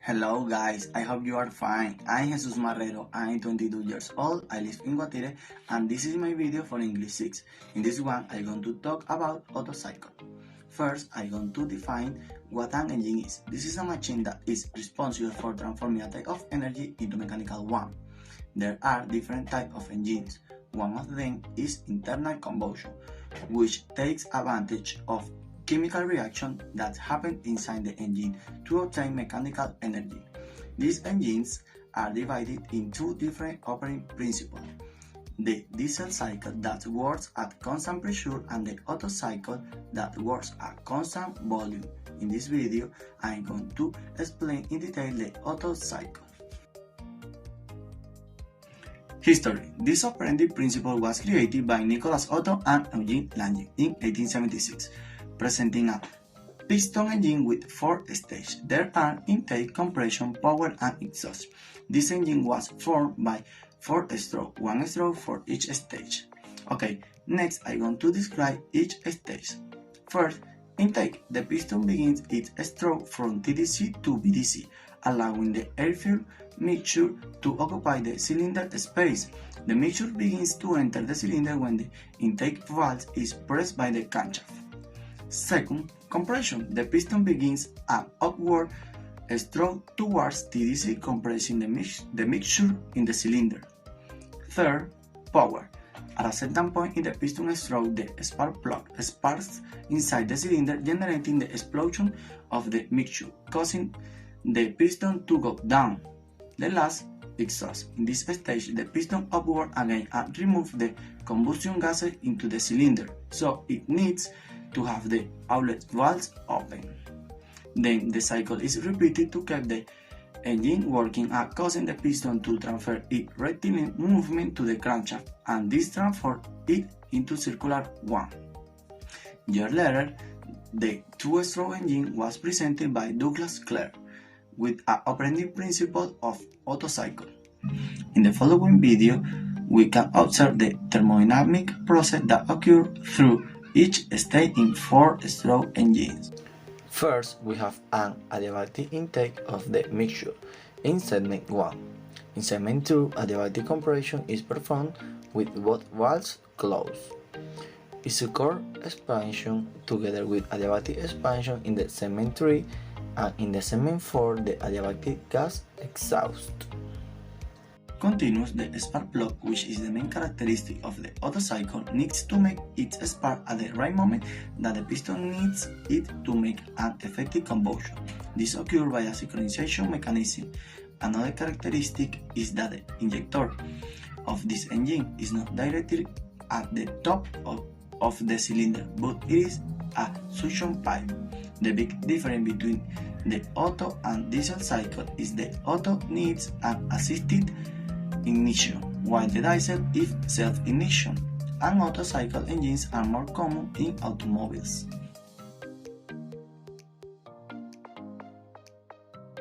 Hello guys, I hope you are fine. I'm Jesus Marrero, I'm 22 years old, I live in Guatire, and this is my video for English 6. In this one, I'm going to talk about Otto cycle. First, I'm going to define what an engine is. This is a machine that is responsible for transforming a type of energy into mechanical one. There are different types of engines. One of them is internal combustion, which takes advantage of chemical reaction that happen inside the engine to obtain mechanical energy. These engines are divided into different operating principles. The diesel cycle that works at constant pressure and the Otto cycle that works at constant volume. In this video, I am going to explain in detail the Otto cycle. History. This operating principle was created by Nicholas Otto and Eugene Lange in 1876. Presenting a piston engine with 4 stages. There are intake, compression, power, and exhaust. This engine was formed by 4 strokes, 1 stroke for each stage. Okay, next I'm going to describe each stage. First, intake. The piston begins its stroke from TDC to BDC, allowing the air-fuel mixture to occupy the cylinder space. The mixture begins to enter the cylinder when the intake valve is pressed by the camshaft. Second, compression. The piston begins an upward stroke towards TDC, compressing the mixture in the cylinder. Third, power. At a certain point in the piston stroke, the spark plug sparks inside the cylinder, generating the explosion of the mixture, causing the piston to go down. The last, exhaust. In this stage, the piston upward again and remove the combustion gases into the cylinder, so it needs to have the outlet valves open. Then the cycle is repeated to keep the engine working and causing the piston to transfer its rectilinear movement to the crankshaft, and this transfers it into circular one. Years later, the two-stroke engine was presented by Douglas Clerk with an operating principle of Otto cycle. In the following video, we can observe the thermodynamic process that occurs through each stage in 4-stroke engines. First, we have an adiabatic intake of the mixture in segment 1. In segment 2, adiabatic compression is performed with both valves closed. Isochore expansion together with adiabatic expansion in the segment 3, and in the segment 4, the adiabatic gas exhaust. Continues, the spark plug, which is the main characteristic of the Otto cycle, needs to make its spark at the right moment that the piston needs it to make an effective combustion. This occurs by a synchronization mechanism. Another characteristic is that the injector of this engine is not directly at the top of the cylinder, but it is a suction pipe. The big difference between the Otto and diesel cycle is the Otto needs an assisted ignition, while the diesel is self-ignition, and Otto cycle engines are more common in automobiles.